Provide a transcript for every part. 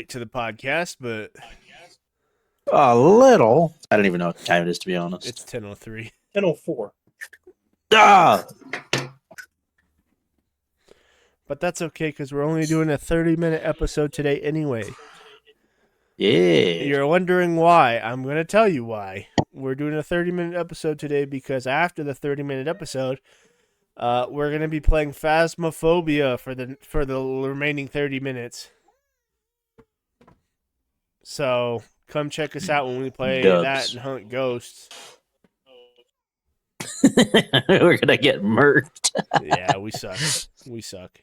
late to the podcast, but A little. I don't even know what time it is, to be honest. it's 10:03. 10:04. Ah! But that's okay because we're only doing a 30-minute episode today anyway. Yeah. You're wondering why. I'm going to tell you why. We're doing a 30-minute episode today because after the 30-minute episode, we're going to be playing Phasmophobia for the remaining 30 minutes. So come check us out when we play that and hunt ghosts. We're going to get murked. Yeah, we suck. We suck.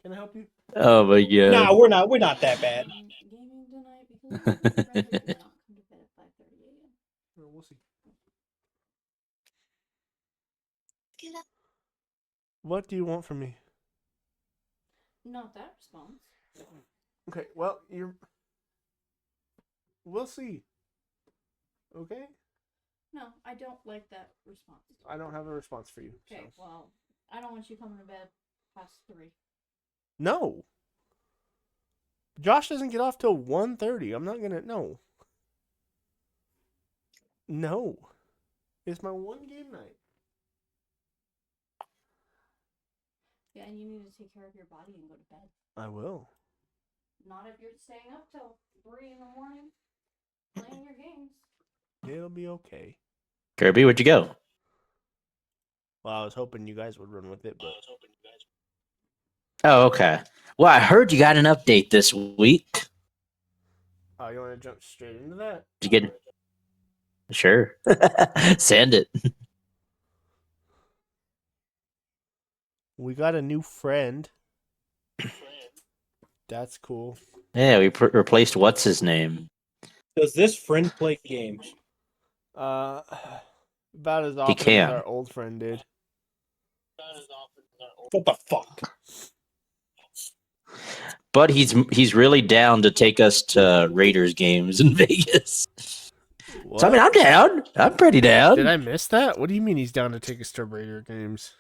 Can I help you? Oh, my God. Nah, we're not that bad. Gaming tonight because my friend did not come to bed at 5:30 a.m. Well, we'll see. What do you want from me? Not that response. Okay, well, we'll see. Okay? No, I don't like that response. I don't have a response for you. Okay, So. well, I don't want you coming to bed past 3. No. Josh doesn't get off till 1:30. I'm not gonna. No. No. It's my one game night. Yeah, and you need to take care of your body and go to bed. I will. Not if you're staying up till 3 in the morning playing your games. It'll be okay. Kirby, where'd you go? Well, I was hoping you guys would run with it, but Oh, okay. Well, I heard you got an update this week. oh, you want to jump straight into that? Did you get? Sure. Send it. We got a new friend. That's cool. Yeah, we replaced what's his name. Does this friend play games? About as often can. as our old friend did. What the fuck? But he's really down to take us to Raiders games in Vegas. What? So I mean, I'm down. I'm pretty down. Did I miss that? What do you mean he's down to take us to Raider games?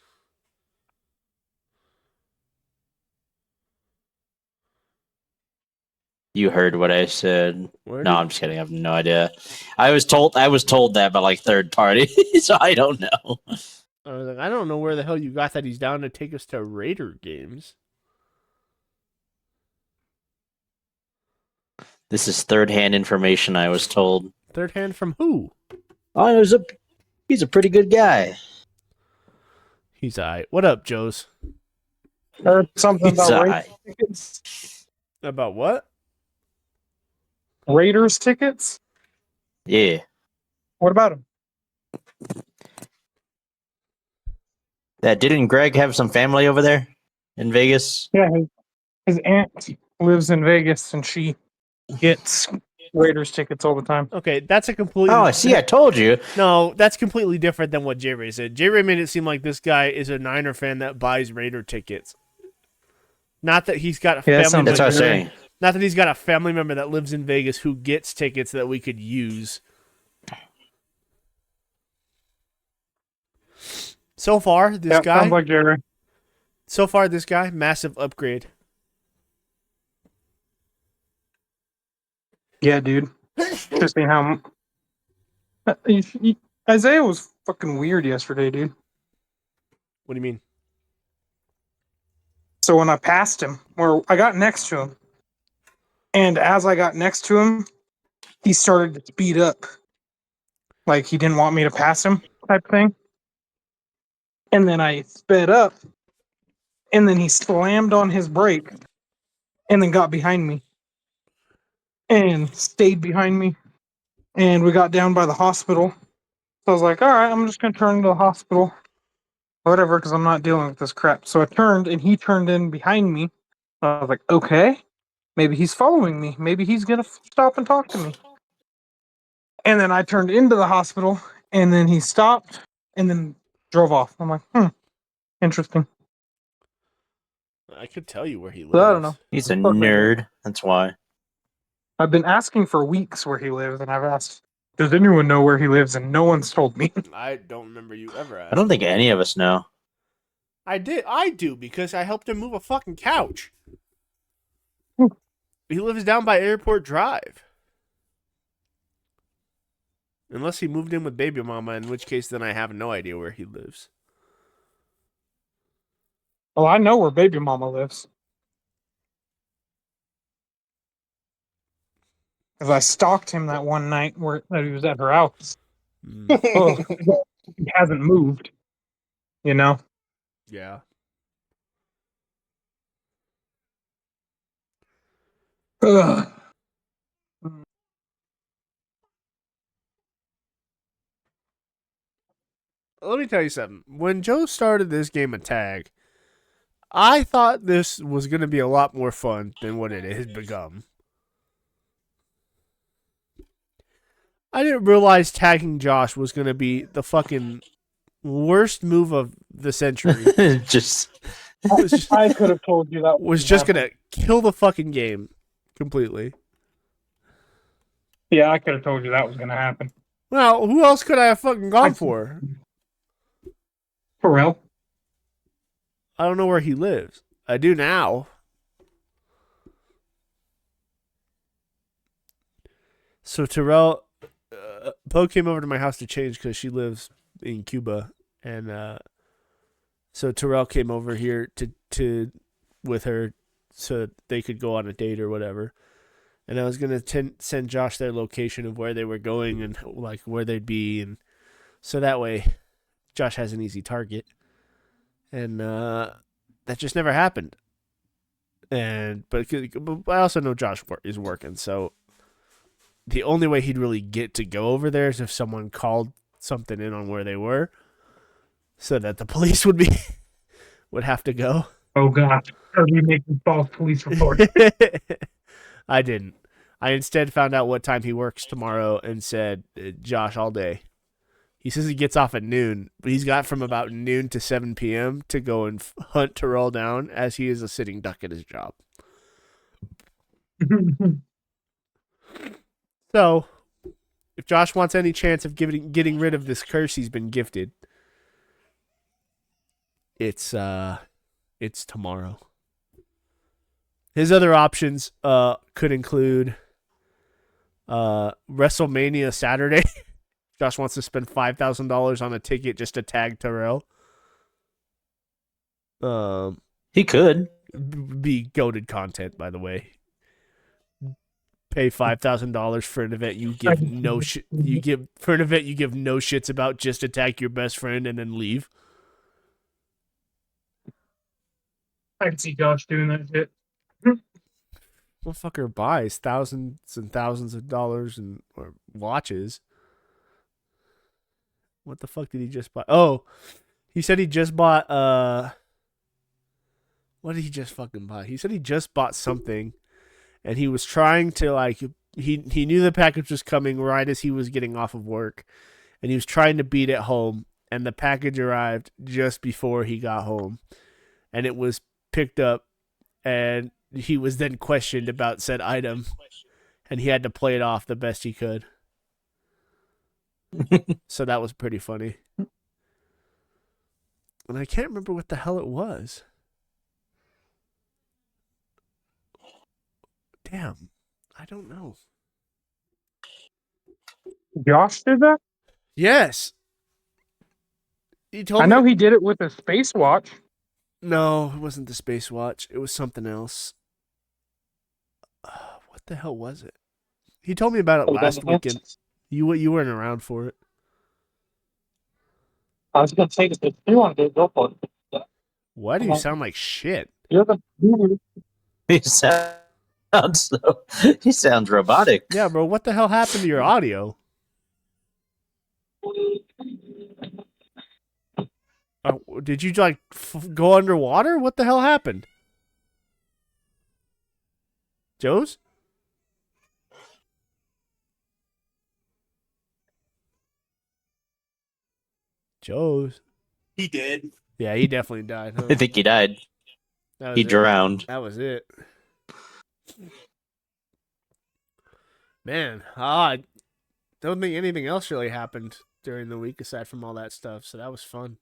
You heard what I said. Where No, did- I'm just kidding. I have no idea. I was told that by like third party, so I don't know. I was like, I don't know where the hell you got that he's down to take us to Raider games. This is third-hand information. I was told. Third hand from who? Oh, he's a pretty good guy. He's alright. What up, Joes? Heard something He's about alright. Raiders tickets? About what? Raiders tickets? Yeah. What about them? Didn't Greg have some family over there in Vegas? Yeah, his aunt lives in Vegas, and she gets Raiders tickets all the time. Okay, that's a completely... Oh, I see. I told you. No, that's completely different than what J-Ray said. J-Ray made it seem like this guy is a Niner fan that buys Raider tickets. Not that he's got a Yeah, that family sounds That's what I was member. saying. Not that he's got a family member that lives in Vegas who gets tickets that we could use. So far, this guy. Sounds like Jerry. So far, this guy, massive upgrade. Yeah, dude. Just seeing how Isaiah was fucking weird yesterday, dude. What do you mean? So when I passed him, or I got next to him, and as I got next to him, he started to speed up, like he didn't want me to pass him, type thing. And then I sped up, and then he slammed on his brake, and then got behind me, and stayed behind me, and we got down by the hospital. So I was like, all right, I'm just gonna turn to the hospital, whatever, because I'm not dealing with this crap. So I turned, and he turned in behind me. I was like, okay, maybe he's following me. Maybe he's gonna stop and talk to me. And then I turned into the hospital, and then he stopped, and then drove off. I'm like, interesting. I could tell you where he lives. So I don't know. He's a Fuck right nerd. That's why. I've been asking for weeks where he lives, and I've asked, does anyone know where he lives? And no one's told me. I don't remember you ever asking. I don't think any of us know. I did. I do because I helped him move a fucking couch. He lives down by Airport Drive. Unless he moved in with baby mama, in which case then I have no idea where he lives. Well, I know where baby mama lives. Because I stalked him that one night that he was at her house. Oh, he hasn't moved. You know? Yeah. Ugh. Let me tell you something. When Joe started this game of tag, I thought this was going to be a lot more fun than what it has become. I didn't realize tagging Josh was going to be the fucking worst move of the century. Just I could have told you that Was just going to kill the fucking game completely. Yeah, I could have told you that was going to happen. Well, who else could I have fucking gone for? Pharrell. I don't know where he lives. I do now. So Terrell, Poe came over to my house to change because she lives in Cuba, and so Terrell came over here to with her so they could go on a date or whatever. And I was gonna send Josh their location of where they were going and like where they'd be, and so that way Josh has an easy target. And that just never happened. But I also know Josh is working, so the only way he'd really get to go over there is if someone called something in on where they were, so that the police would have to go. Oh, gosh. Are we making false police reports? I didn't. I instead found out what time he works tomorrow and said, Josh, all day. He says he gets off at noon, but he's got from about noon to 7 p.m. to go and hunt Terrell down as he is a sitting duck at his job. So, if Josh wants any chance of getting rid of this curse he's been gifted, it's tomorrow. His other options could include WrestleMania Saturday. Josh wants to spend $5,000 on a ticket just to tag Terrell. he could. Be goated content, by the way. Pay $5,000 for an event you give no shit. You give for an event you give no shits about just to tag your best friend and then leave. I can see Josh doing that shit. Motherfucker buys thousands and thousands of dollars and or watches. What the fuck did he just buy? Oh, he said he just bought what did he just fucking buy? He said he just bought something and he was trying to like he knew the package was coming right as he was getting off of work and he was trying to beat it home and the package arrived just before he got home and it was picked up and he was then questioned about said item and he had to play it off the best he could. So that was pretty funny. And I can't remember what the hell it was. Damn. I don't know. Josh did that? Yes. He told I me. know he did it with a space watch. No, it wasn't the space watch. It was something else. What the hell was it? He told me about it last weekend. You weren't around for it. I was going to say, if you want to go for it. Why do you sound like shit? You're the guru. He sounds robotic. Yeah, bro. What the hell happened to your audio? Did you like go underwater? What the hell happened? Joe's? Joe's. He did. Yeah, he definitely died. Huh? I think he died. He drowned. That was it. Man, I don't think anything else really happened during the week aside from all that stuff, so that was fun.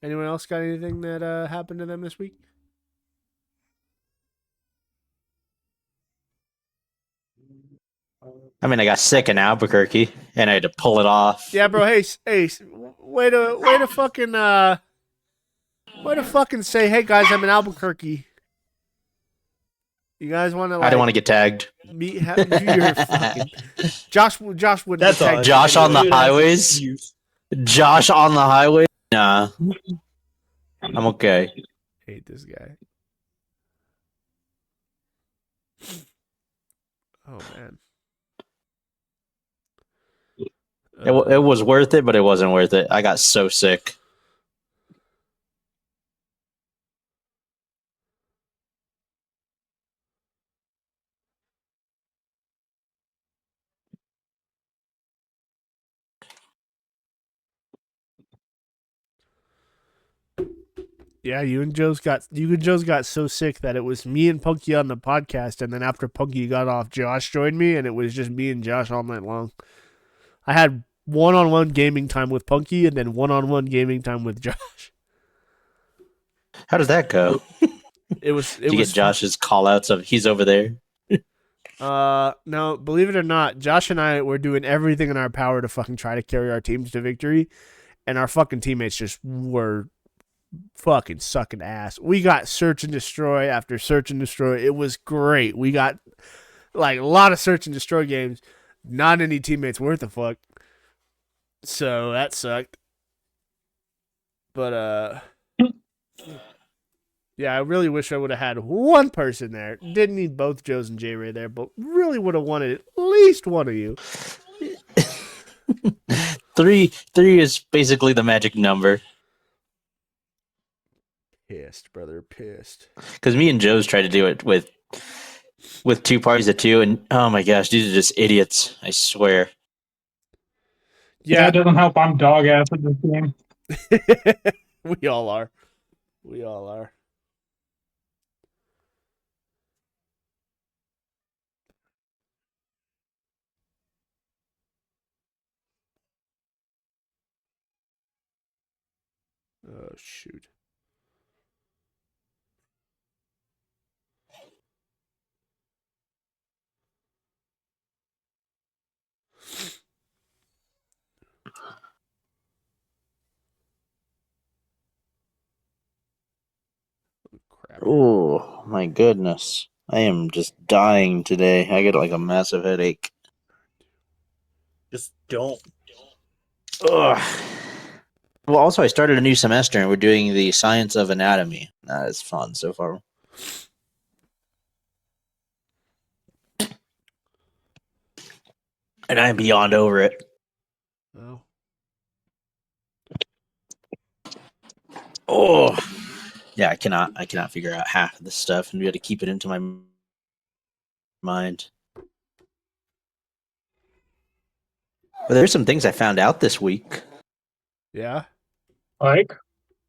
Anyone else got anything that happened to them this week? I mean, I got sick in Albuquerque, and I had to pull it off. Yeah, bro. Hey, way to fucking say, hey guys, I'm in Albuquerque. You guys want to I didn't want to get tagged. meet? You're fucking Josh wouldn't That's have tagged odd. you Josh on the anyway. Dude, that's an highways? excuse. Josh on the highway? Nah, I'm okay. Hate this guy. Oh man. It was worth it, but it wasn't worth it. I got so sick. Yeah, you and Joe's got so sick that it was me and Punky on the podcast, and then after Punky got off, Josh joined me, and it was just me and Josh all night long. I had one-on-one gaming time with Punky, and then one-on-one gaming time with Josh. How does that go? It was Did you get Josh's call outs of he's over there? No, believe it or not, Josh and I were doing everything in our power to fucking try to carry our teams to victory, and our fucking teammates just were fucking sucking ass. We got search and destroy after search and destroy. It was great. We got like a lot of search and destroy games. Not any teammates worth a fuck. So that sucked. But yeah, I really wish I would have had one person there. Didn't need both Joes and J Ray there, but really would have wanted at least one of you. Three is basically the magic number. Pissed, brother, pissed. Because me and Joe's tried to do it with two parties of two, and oh my gosh, these are just idiots. I swear. Yeah, it doesn't help. I'm dog ass at this game. We all are. We all are. Oh, shoot. Crap. Oh my goodness. I am just dying today. I get like a massive headache. Just don't. Ugh. Well, also, I started a new semester and we're doing the science of anatomy. That is fun so far. And I'm beyond over it. Oh. Oh, yeah, I cannot figure out half of this stuff, and we had to keep it into my mind. But there's some things I found out this week Yeah? Like,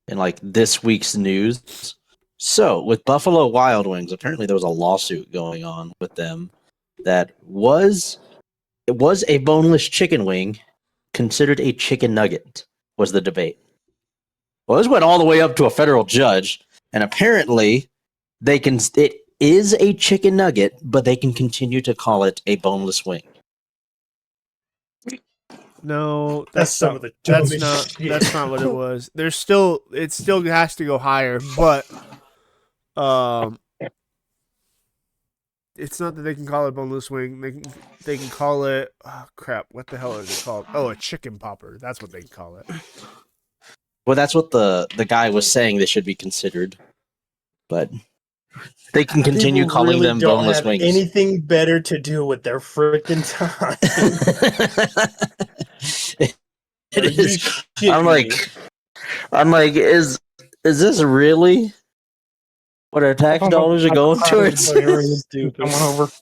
in like this week's news. So, with Buffalo Wild Wings, apparently there was a lawsuit going on with them that was a boneless chicken wing considered a chicken nugget was the debate. Well, this went all the way up to a federal judge, and apparently it is a chicken nugget, but they can continue to call it a boneless wing. No, That's some of the dumbest shit. That's not what it was. It still has to go higher, but it's not that they can call it boneless wing. They can call it, oh crap, what the hell is it called? Oh, a chicken popper. That's what they can call it. Well, that's what the guy was saying they should be considered, but they can continue People calling really them don't boneless have wings. anything better to do with their freaking time. It Are you is. shitting I'm like, is this really what our tax dollars are going towards? Stupid. someone over.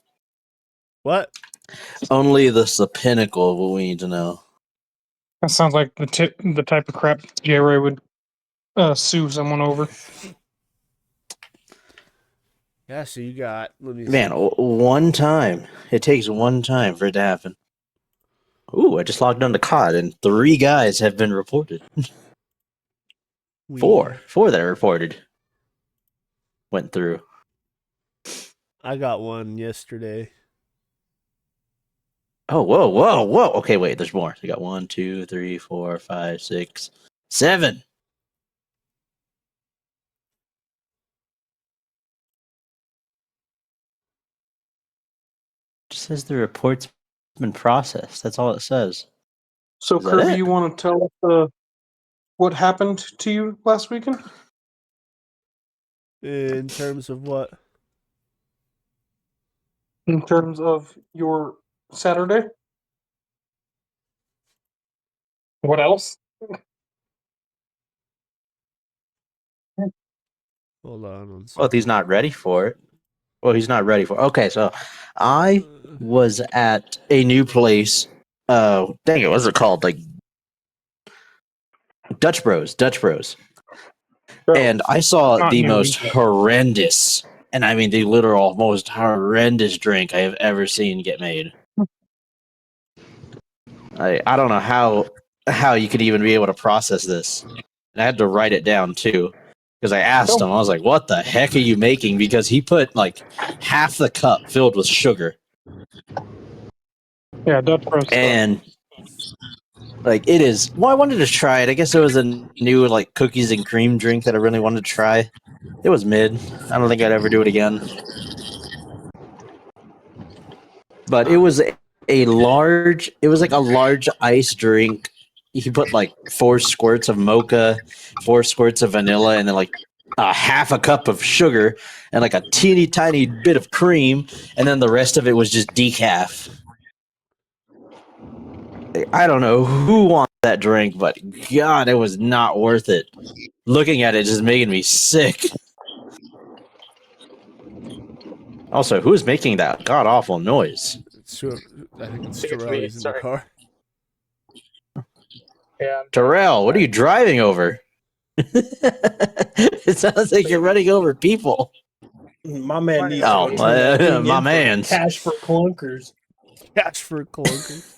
What? Only the pinnacle of what we need to know. That sounds like the type of crap J Ray would sue someone over. Yeah, so you got, let me Man, see. one time. It takes one time for it to happen. Ooh, I just logged on to COD, and 3 guys have been reported. 4 that are reported went through. I got one yesterday. Oh, whoa, whoa, whoa. Okay, wait, there's more. We got 1, 2, 3, 4, 5, 6, 7. It says the report's been processed. That's all it says. So, Is that Kirby, it? you want to tell us what happened to you last weekend? In terms of what? In terms of your Saturday? What else? Hold on one Well, if second. he's not ready for it. Well, he's not ready for it. Okay, so I was at a new place. Dang it, what's it called? Like Dutch Bros. Dutch Bros. And I saw Not the new. most horrendous, and I mean the literal most horrendous drink I have ever seen get made. I don't know how you could even be able to process this. And I had to write it down too. Because I asked him, I was like, what the heck are you making? Because he put like half the cup filled with sugar. Yeah, Dutch Bros stuff. And like it is well, I wanted to try it. I guess it was a new like cookies and cream drink that I really wanted to try. It was mid. I don't think I'd ever do it again. But it was a large it was like a large ice drink. He put like 4 squirts of mocha, 4 squirts of vanilla, and then like half a cup of sugar and like a teeny tiny bit of cream, and then the rest of it was just decaf. I don't know who wants that drink, but God, it was not worth it. Looking at it just making me sick. Also, who's making that god awful noise? I think it's It's me, Terrell. He's in the sorry. car. Yeah. Terrell, what are you driving over? It sounds like you're running over people. My man needs Oh, to turn that thing my in for mans. cash for clunkers. Cash for clunkers.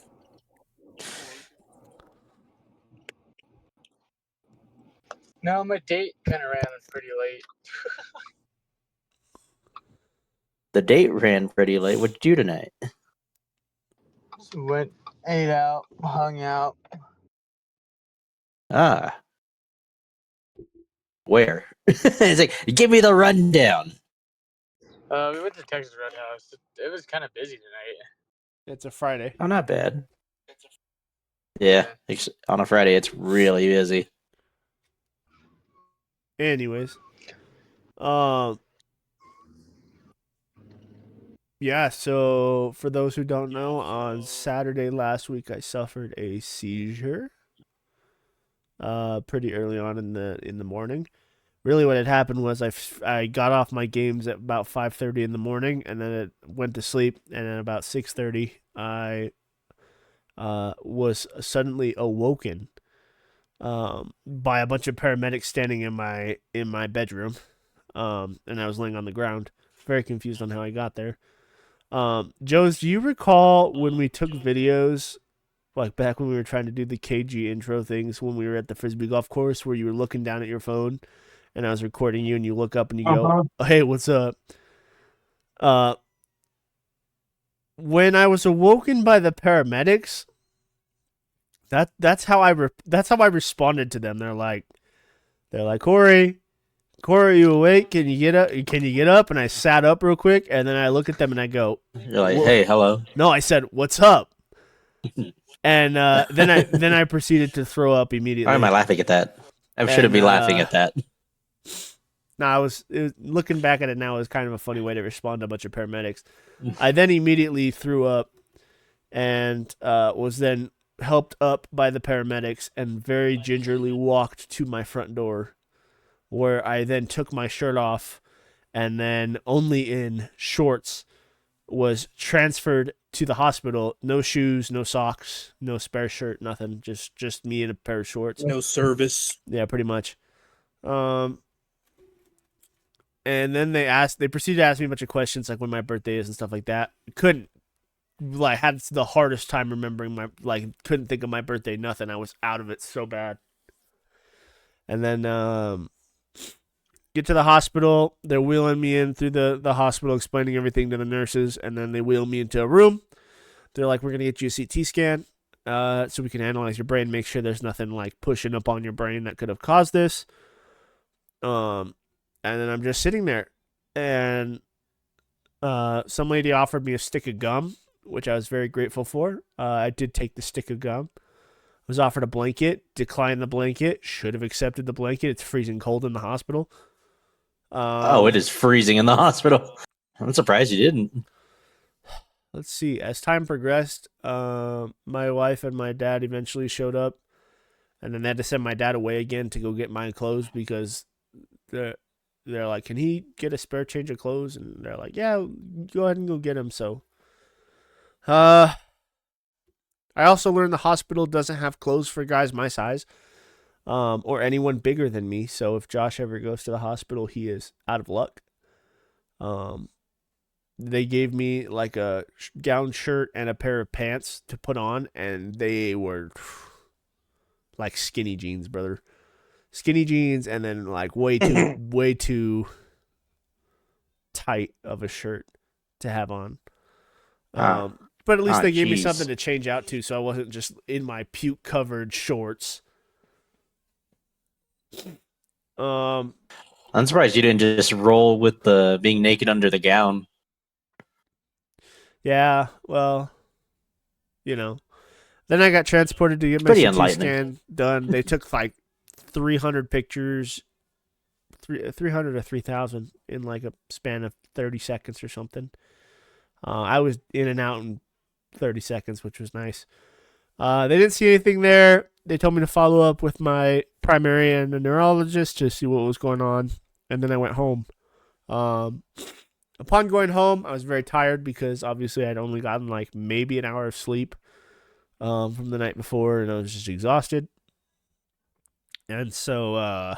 No, my date kind of ran pretty late. The date ran pretty late. What'd you do tonight? Just went, ate out, hung out. Ah. Where? It's like, give me the rundown. We went to Texas Roadhouse. It was kind of busy tonight. It's a Friday. Oh, not bad. Yeah, on a Friday, it's really busy. Anyways, yeah. So for those who don't know, on Saturday last week, I suffered a seizure. Pretty early on in the morning. Really, what had happened was I got off my games at about 5:30 in the morning, and then it went to sleep. And at about 6:30, I was suddenly awoken by a bunch of paramedics standing in my bedroom, and I was laying on the ground, very confused on how I got there. Jones, do you recall when we took videos, like back when we were trying to do the KG intro things when we were at the Frisbee golf course, where you were looking down at your phone, and I was recording you, and you look up and you go, "Hey, what's up?" When I was awoken by the paramedics, that's how I responded to them. They're like, Corey, are you awake? Can you get up? Can you get up? And I sat up real quick, and then I look at them and I go, You're like, "Whoa." hey, hello. No, I said, "What's up?" And then I proceeded to throw up immediately. Why am I laughing at that? I shouldn't be laughing at that. No, it was looking back at it now, it was kind of a funny way to respond to a bunch of paramedics. I then immediately threw up and was then helped up by the paramedics and very gingerly walked to my front door, where I then took my shirt off and then only in shorts was transferred to the hospital. No shoes, no socks, no spare shirt, nothing. Just me in a pair of shorts. No service. Yeah, pretty much. And then they proceeded to ask me a bunch of questions, like when my birthday is and stuff like that. Had the hardest time remembering couldn't think of my birthday, nothing. I was out of it so bad. And then get to the hospital. They're wheeling me in through the hospital, explaining everything to the nurses, and then they wheel me into a room. They're like, we're gonna get you a CT scan, so we can analyze your brain, make sure there's nothing like pushing up on your brain that could have caused this. And then I'm just sitting there, and some lady offered me a stick of gum, which I was very grateful for. I did take the stick of gum. Was offered a blanket, declined the blanket, should have accepted the blanket. It's freezing cold in the hospital. Oh, it is freezing in the hospital. I'm surprised you didn't. Let's see. As time progressed, my wife and my dad eventually showed up, and then they had to send my dad away again to go get my clothes because they're like, can he get a spare change of clothes? And they're like, yeah, go ahead and go get him. So, I also learned the hospital doesn't have clothes for guys my size, or anyone bigger than me. So if Josh ever goes to the hospital, he is out of luck. They gave me like a gown shirt and a pair of pants to put on, and they were like skinny jeans, brother. Skinny jeans, and then like way too tight of a shirt to have on. But at least they gave me something to change out to, so I wasn't just in my puke-covered shorts. I'm surprised you didn't just roll with the being naked under the gown. Yeah, well, you know. Then I got transported to get my Pretty CT enlightening. scan done. They took like 300 pictures, 300 or 3,000 in like a span of 30 seconds or something. I was in and out in 30 seconds, which was nice. They didn't see anything there. They told me to follow up with my primary and a neurologist to see what was going on, and then I went home. Upon going home, I was very tired because obviously I'd only gotten like maybe an hour of sleep from the night before, and I was just exhausted. And so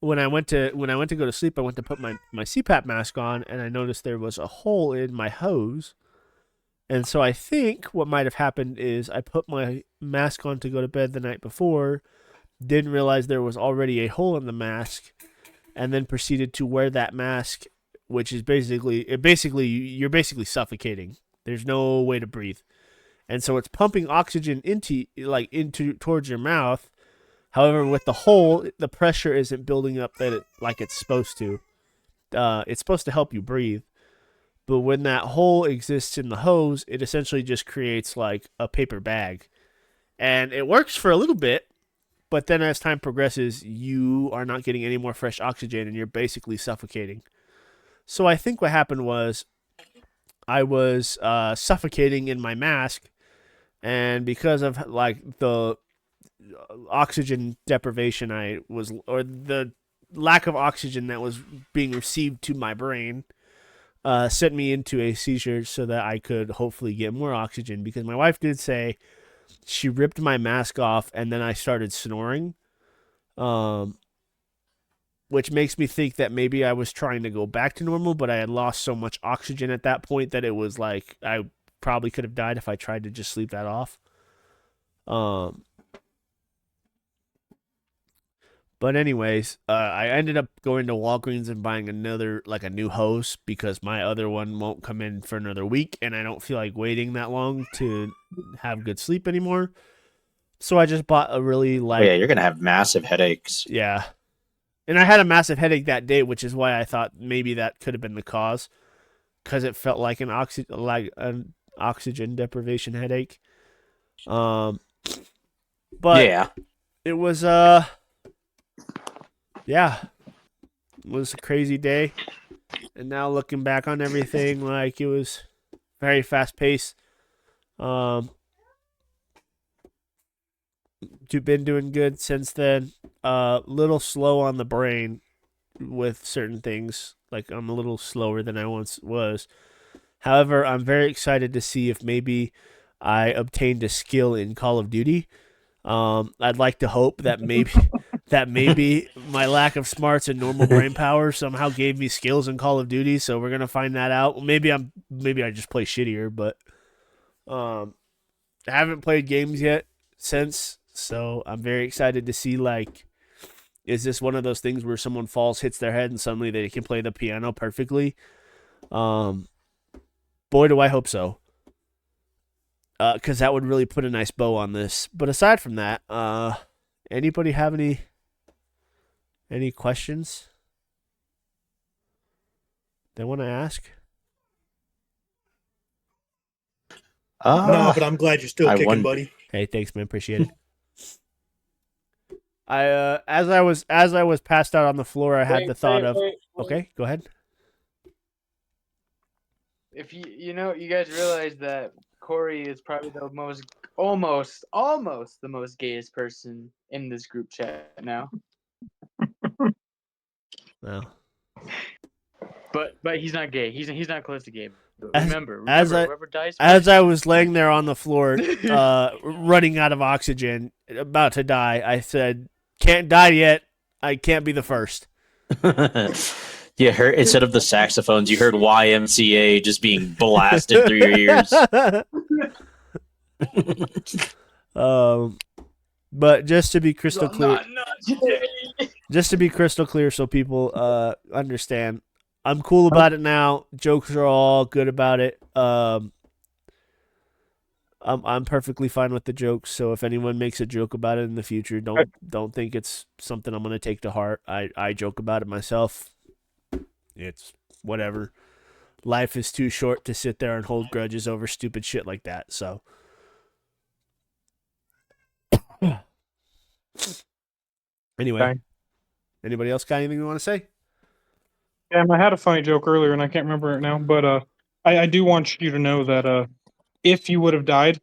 when I went to go to sleep, I went to put my CPAP mask on, and I noticed there was a hole in my hose. And so I think what might have happened is I put my mask on to go to bed the night before, didn't realize there was already a hole in the mask, and then proceeded to wear that mask, which is you're basically suffocating. There's no way to breathe. And so it's pumping oxygen into towards your mouth. However, with the hole, the pressure isn't building up like it's supposed to. It's supposed to help you breathe. But when that hole exists in the hose, it essentially just creates like a paper bag. And it works for a little bit, but then as time progresses, you are not getting any more fresh oxygen and you're basically suffocating. So I think what happened was I was suffocating in my mask, and because of like the oxygen deprivation or the lack of oxygen that was being received to my brain, sent me into a seizure so that I could hopefully get more oxygen, because my wife did say she ripped my mask off and then I started snoring, which makes me think that maybe I was trying to go back to normal, but I had lost so much oxygen at that point that it was like I probably could have died if I tried to just sleep that off. But anyways, I ended up going to Walgreens and buying a new hose, because my other one won't come in for another week, and I don't feel like waiting that long to have good sleep anymore. So I just bought a really Oh, yeah, you're gonna have massive headaches. yeah. And I had a massive headache that day, which is why I thought maybe that could have been the cause, because it felt like an oxygen deprivation headache. But Yeah, it was yeah, it was a crazy day. And now looking back on everything, like, it was very fast paced. Been doing good since then. Little slow on the brain with certain things. Like, I'm a little slower than I once was. However, I'm very excited to see if maybe I obtained a skill in Call of Duty. I'd like to hope that maybe my lack of smarts and normal brain power somehow gave me skills in Call of Duty. So we're gonna find that out. Maybe I just play shittier, but I haven't played games yet since. So I'm very excited to see, like, is this one of those things where someone falls, hits their head, and suddenly they can play the piano perfectly? boy, do I hope so. Because that would really put a nice bow on this. But aside from that, anybody have any questions they want to ask? No, but I'm glad you're still I kicking, wonder- buddy. Hey, thanks, man. Appreciate it. As I was passed out on the floor, I had the thought of. wait. Okay, go ahead. If you guys realize that Corey is probably the most, almost the most gayest person in this group chat now. Well, But he's not gay. He's not close to gay. But As- remember, as whoever dies as first. I was laying there on the floor, running out of oxygen, about to die, I said, "Can't die yet. I can't be the first." You heard, instead of the saxophones, you heard YMCA just being blasted through your ears. But just to be crystal clear, Not today. just to be crystal clear, so people understand, I'm cool about it now. Jokes are all good about it. I'm perfectly fine with the jokes. So if anyone makes a joke about it in the future, don't think it's something I'm gonna take to heart. I joke about it myself. It's whatever. Life is too short to sit there and hold grudges over stupid shit like that. So. Anyway, Okay. anybody else got anything you want to say? Yeah, I had a funny joke earlier and I can't remember it now, but I do want you to know that if you would have died,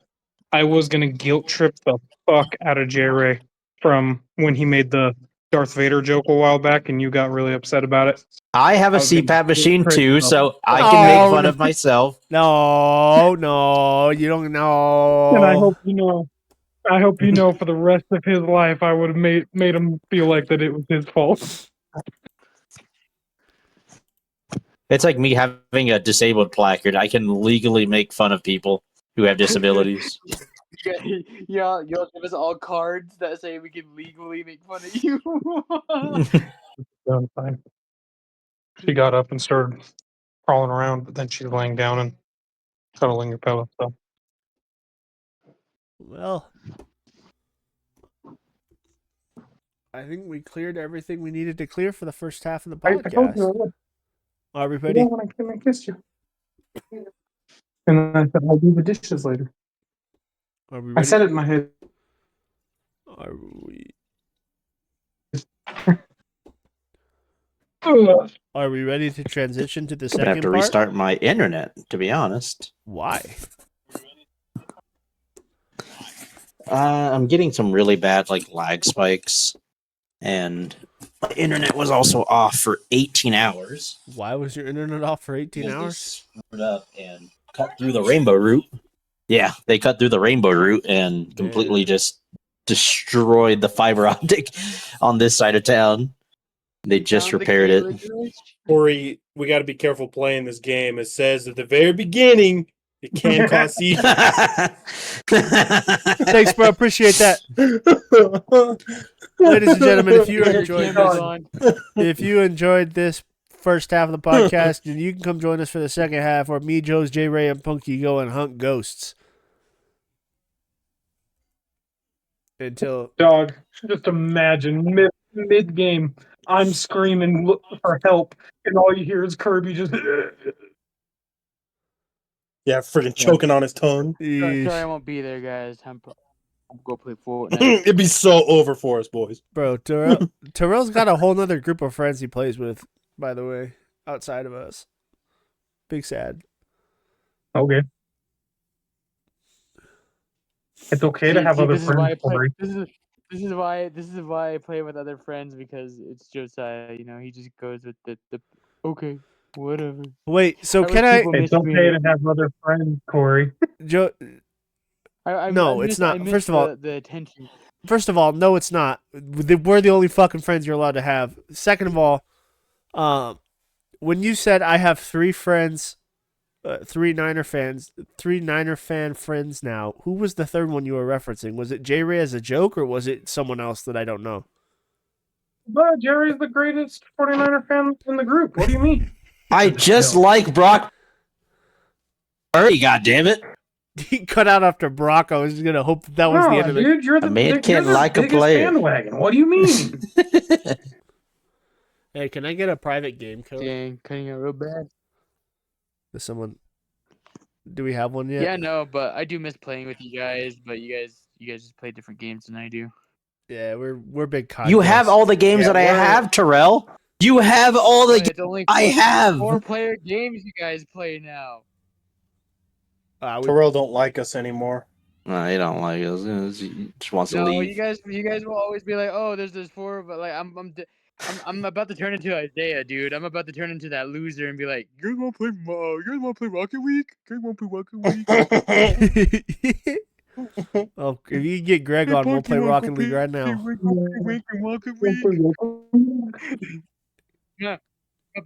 I was gonna guilt trip the fuck out of J Ray from when he made the Darth Vader joke a while back and you got really upset about it. I have a I was gonna CPAP machine guilt trip too, the so I fuck can make out. fun of myself. No, you don't know. And I hope you know for the rest of his life I would have made him feel like that it was his fault. It's like me having a disabled placard. I can legally make fun of people who have disabilities. Y'all give us all cards that say we can legally make fun of you. Done fine. She got up and started crawling around, but then she's laying down and cuddling your pillow. So Well, I think we cleared everything we needed to clear for the first half of the I told you I podcast. would. Are we You ready? know when I came and kissed you. And then I said, I'll do the dishes later. Are we I ready? said it in my head. Are we? Ugh. Are we ready to transition to the I'm gonna have second to part? restart my internet, to be honest. Why? I'm getting some really bad lag spikes, and my internet was also off for 18 hours. Why was your internet off for 18 Because they hours? screwed up and cut through the rainbow route. Yeah, they cut through the rainbow route and completely Man. just destroyed the fiber optic on this side of town. They just Found the repaired cable it. glitch. Corey, we got to be careful playing this game. It says at the very beginning it can cause seizures. Thanks, bro. Appreciate that. Ladies and gentlemen, if you Your enjoyed camera's this, on. if you enjoyed this first half of the podcast, then you can come join us for the second half, where me, Joe's, J Ray, and Punky go and hunt ghosts. Until Dog, just imagine mid game, I'm screaming for help, and all you hear is Kirby just. Yeah, freaking choking on his tongue. Sorry, I Eesh. won't be there, guys. I'm go play Fortnite. It'd be so over for us, boys. Bro, Terrell's got a whole nother group of friends he plays with, by the way, outside of us. Big sad. Okay. It's okay to have other this is why I friends. play. Corey. This is why I play with other friends, because it's Josiah. You know, he just goes with the okay, whatever. Wait, so I wish can I, people It's missed okay me. to have other friends, Corey. Joe? No, I it's missed- not. I missed First of all- the attention. First of all, no, it's not. We're the only fucking friends you're allowed to have. Second of all, when you said I have three friends, three Niner fan friends now, who was the third one you were referencing? Was it J Ray as a joke, or was it someone else that I don't know? But Jerry's the greatest 49er fan in the group. What do you mean? I just like Brock. Hurry, goddammit. He cut out after Brock. I was just gonna hope that was the No, end of it. dude, you're the, A man you're can't the like a biggest player. bandwagon. What do you mean? Hey, can I get a private game code? Dang, cutting out real bad. Does someone? Do we have one yet? Yeah, no, but I do miss playing with you guys. But you guys just play different games than I do. Yeah, we're big. You have contests. all the games Yeah, that I we're- have, Terrell. You have all the But it's only I have. 4-player games you guys play now. Terrell don't like us anymore. No, he don't like us. He just wants to No, leave. you guys will always be like, oh, there's 4, but like I'm about to turn into Isaiah, dude. I'm about to turn into that loser and be like, you guys want to play Rocket League? You guys want to play Rocket League? Oh, if you get Greg on, we'll play Rocket League right now. Rocket League. Yeah.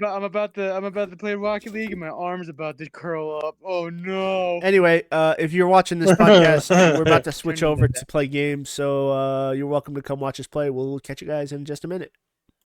I'm about to play Rocket League and my arm's about to curl up. Oh no. Anyway, if you're watching this podcast, we're about to switch over to play games, so you're welcome to come watch us play. We'll catch you guys in just a minute.